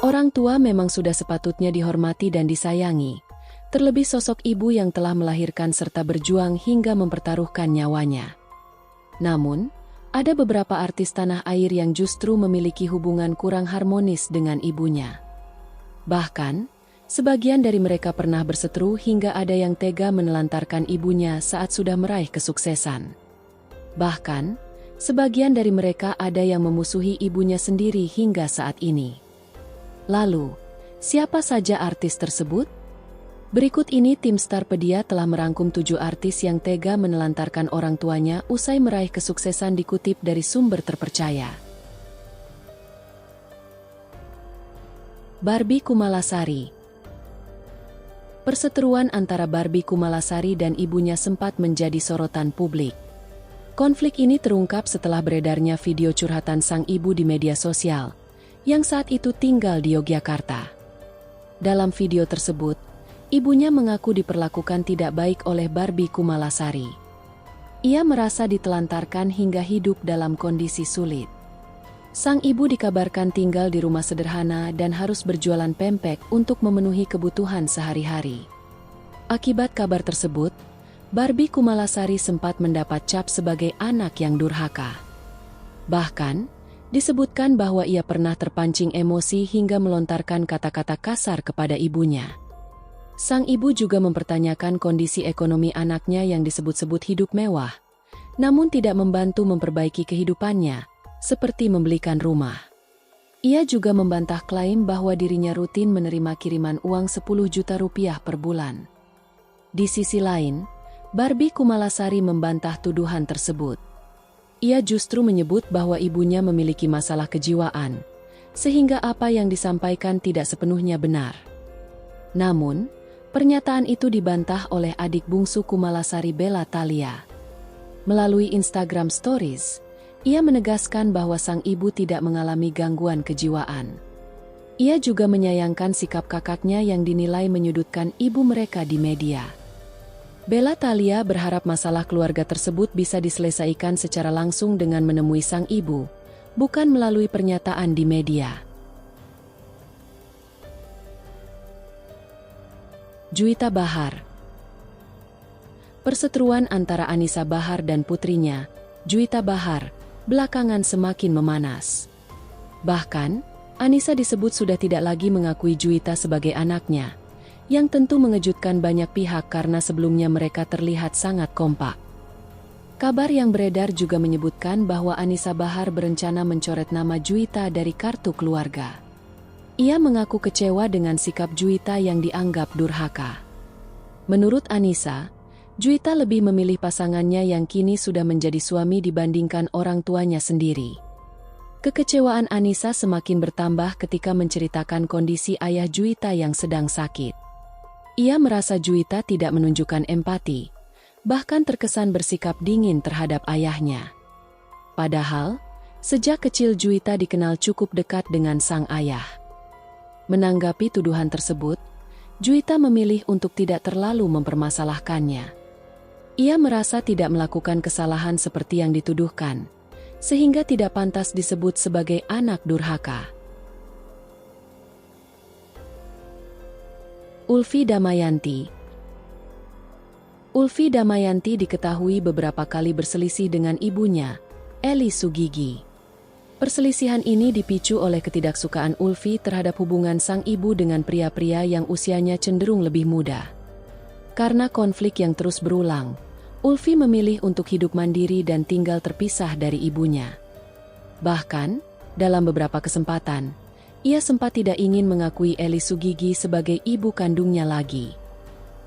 Orang tua memang sudah sepatutnya dihormati dan disayangi, terlebih sosok ibu yang telah melahirkan serta berjuang hingga mempertaruhkan nyawanya. Namun, ada beberapa artis tanah air yang justru memiliki hubungan kurang harmonis dengan ibunya. Bahkan, sebagian dari mereka pernah berseteru hingga ada yang tega menelantarkan ibunya saat sudah meraih kesuksesan. Bahkan, sebagian dari mereka ada yang memusuhi ibunya sendiri hingga saat ini. Lalu, siapa saja artis tersebut? Berikut ini tim Starpedia telah merangkum 7 artis yang tega menelantarkan orang tuanya usai meraih kesuksesan dikutip dari sumber terpercaya. Barbie Kumalasari. Perseteruan antara Barbie Kumalasari dan ibunya sempat menjadi sorotan publik. Konflik ini terungkap setelah beredarnya video curhatan sang ibu di media sosial, yang saat itu tinggal di Yogyakarta. Dalam video tersebut, ibunya mengaku diperlakukan tidak baik oleh Barbie Kumalasari. Ia merasa ditelantarkan hingga hidup dalam kondisi sulit. Sang ibu dikabarkan tinggal di rumah sederhana dan harus berjualan pempek untuk memenuhi kebutuhan sehari-hari. Akibat kabar tersebut, Barbie Kumalasari sempat mendapat cap sebagai anak yang durhaka. Bahkan, disebutkan bahwa ia pernah terpancing emosi hingga melontarkan kata-kata kasar kepada ibunya. Sang ibu juga mempertanyakan kondisi ekonomi anaknya yang disebut-sebut hidup mewah, namun tidak membantu memperbaiki kehidupannya, seperti membelikan rumah. Ia juga membantah klaim bahwa dirinya rutin menerima kiriman uang 10 juta rupiah per bulan. Di sisi lain, Barbie Kumalasari membantah tuduhan tersebut. Ia justru menyebut bahwa ibunya memiliki masalah kejiwaan, sehingga apa yang disampaikan tidak sepenuhnya benar. Namun, pernyataan itu dibantah oleh adik bungsu Kumalasari, Bella Thalia. Melalui Instagram Stories, ia menegaskan bahwa sang ibu tidak mengalami gangguan kejiwaan. Ia juga menyayangkan sikap kakaknya yang dinilai menyudutkan ibu mereka di media. Bella Thalia berharap masalah keluarga tersebut bisa diselesaikan secara langsung dengan menemui sang ibu, bukan melalui pernyataan di media. Juwita Bahar. Perseteruan antara Anisa Bahar dan putrinya, Juwita Bahar, belakangan semakin memanas. Bahkan, Anisa disebut sudah tidak lagi mengakui Juwita sebagai anaknya, yang tentu mengejutkan banyak pihak karena sebelumnya mereka terlihat sangat kompak. Kabar yang beredar juga menyebutkan bahwa Anisa Bahar berencana mencoret nama Juwita dari kartu keluarga. Ia mengaku kecewa dengan sikap Juwita yang dianggap durhaka. Menurut Anisa, Juwita lebih memilih pasangannya yang kini sudah menjadi suami dibandingkan orang tuanya sendiri. Kekecewaan Anisa semakin bertambah ketika menceritakan kondisi ayah Juwita yang sedang sakit. Ia merasa Juwita tidak menunjukkan empati, bahkan terkesan bersikap dingin terhadap ayahnya. Padahal, sejak kecil Juwita dikenal cukup dekat dengan sang ayah. Menanggapi tuduhan tersebut, Juwita memilih untuk tidak terlalu mempermasalahkannya. Ia merasa tidak melakukan kesalahan seperti yang dituduhkan, sehingga tidak pantas disebut sebagai anak durhaka. Ulfi Damayanti. Ulfi Damayanti diketahui beberapa kali berselisih dengan ibunya, Eli Sugigi. Perselisihan ini dipicu oleh ketidaksukaan Ulfi terhadap hubungan sang ibu dengan pria-pria yang usianya cenderung lebih muda. Karena konflik yang terus berulang, Ulfi memilih untuk hidup mandiri dan tinggal terpisah dari ibunya. Bahkan, dalam beberapa kesempatan, ia sempat tidak ingin mengakui Eli Sugigi sebagai ibu kandungnya lagi.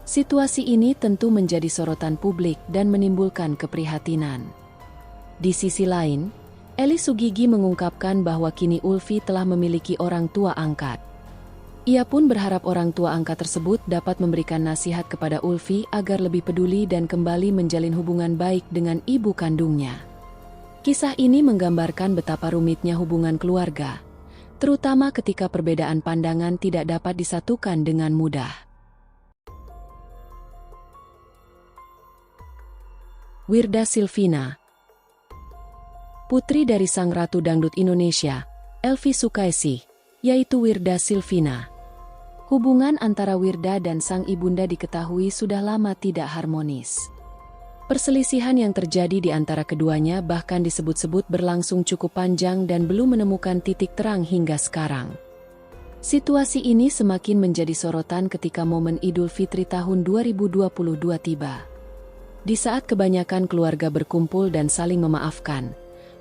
Situasi ini tentu menjadi sorotan publik dan menimbulkan keprihatinan. Di sisi lain, Eli Sugigi mengungkapkan bahwa kini Ulfi telah memiliki orang tua angkat. Ia pun berharap orang tua angkat tersebut dapat memberikan nasihat kepada Ulfi agar lebih peduli dan kembali menjalin hubungan baik dengan ibu kandungnya. Kisah ini menggambarkan betapa rumitnya hubungan keluarga, terutama ketika perbedaan pandangan tidak dapat disatukan dengan mudah. Wirda Silvina. Putri dari sang Ratu Dangdut Indonesia, Elvi Sukaesih, yaitu Wirda Silvina. Hubungan antara Wirda dan sang ibunda diketahui sudah lama tidak harmonis. Perselisihan yang terjadi di antara keduanya bahkan disebut-sebut berlangsung cukup panjang dan belum menemukan titik terang hingga sekarang. Situasi ini semakin menjadi sorotan ketika momen Idul Fitri tahun 2022 tiba. Di saat kebanyakan keluarga berkumpul dan saling memaafkan,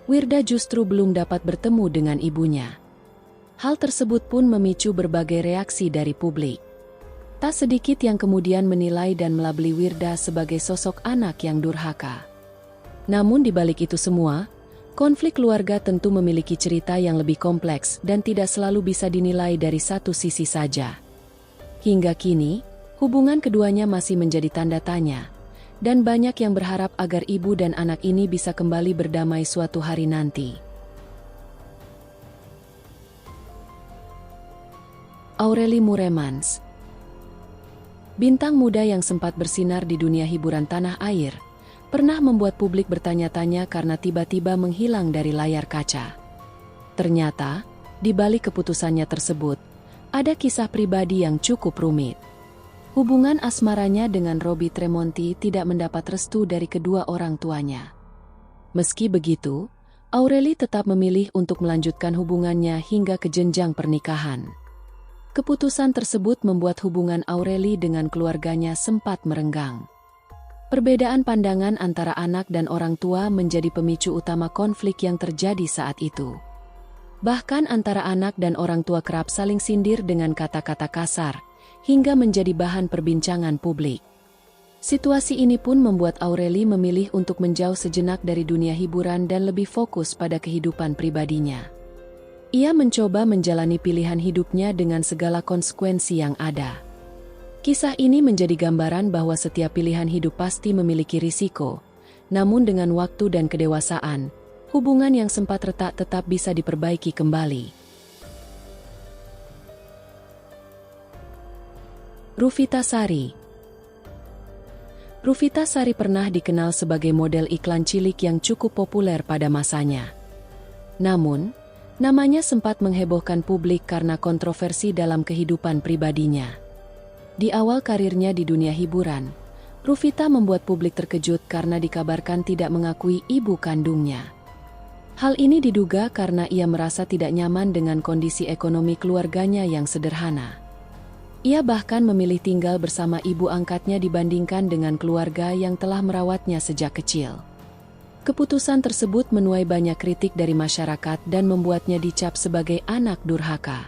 Wirda justru belum dapat bertemu dengan ibunya. Hal tersebut pun memicu berbagai reaksi dari publik. Tak sedikit yang kemudian menilai dan melabeli Wirda sebagai sosok anak yang durhaka. Namun di balik itu semua, konflik keluarga tentu memiliki cerita yang lebih kompleks dan tidak selalu bisa dinilai dari satu sisi saja. Hingga kini, hubungan keduanya masih menjadi tanda tanya, dan banyak yang berharap agar ibu dan anak ini bisa kembali berdamai suatu hari nanti. Aureli Mooremans, bintang muda yang sempat bersinar di dunia hiburan tanah air, pernah membuat publik bertanya-tanya karena tiba-tiba menghilang dari layar kaca. Ternyata, di balik keputusannya tersebut, ada kisah pribadi yang cukup rumit. Hubungan asmaranya dengan Robby Tremonti tidak mendapat restu dari kedua orang tuanya. Meski begitu, Aureli tetap memilih untuk melanjutkan hubungannya hingga ke jenjang pernikahan. Keputusan tersebut membuat hubungan Aureli dengan keluarganya sempat merenggang. Perbedaan pandangan antara anak dan orang tua menjadi pemicu utama konflik yang terjadi saat itu. Bahkan antara anak dan orang tua kerap saling sindir dengan kata-kata kasar, hingga menjadi bahan perbincangan publik. Situasi ini pun membuat Aureli memilih untuk menjauh sejenak dari dunia hiburan dan lebih fokus pada kehidupan pribadinya. Ia mencoba menjalani pilihan hidupnya dengan segala konsekuensi yang ada. Kisah ini menjadi gambaran bahwa setiap pilihan hidup pasti memiliki risiko, namun dengan waktu dan kedewasaan, hubungan yang sempat retak tetap bisa diperbaiki kembali. Rufita Sari. Rufita Sari pernah dikenal sebagai model iklan cilik yang cukup populer pada masanya. Namun, namanya sempat menghebohkan publik karena kontroversi dalam kehidupan pribadinya. Di awal karirnya di dunia hiburan, Rufita membuat publik terkejut karena dikabarkan tidak mengakui ibu kandungnya. Hal ini diduga karena ia merasa tidak nyaman dengan kondisi ekonomi keluarganya yang sederhana. Ia bahkan memilih tinggal bersama ibu angkatnya dibandingkan dengan keluarga yang telah merawatnya sejak kecil. Keputusan tersebut menuai banyak kritik dari masyarakat dan membuatnya dicap sebagai anak durhaka.